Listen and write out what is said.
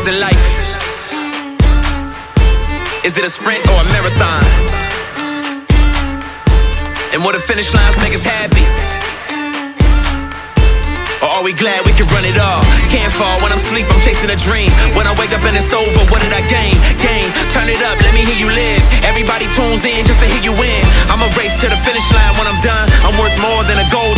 is in life? Is it a sprint or a marathon? And will the finish lines make us happy? Or are we glad we can run it all? Can't fall when I'm asleep, I'm chasing a dream. When I wake up and it's over, what did I gain? Turn it up, let me hear you live. Everybody tunes in just to hear you win. I'ma race to the finish line when I'm done. I'm worth more than a gold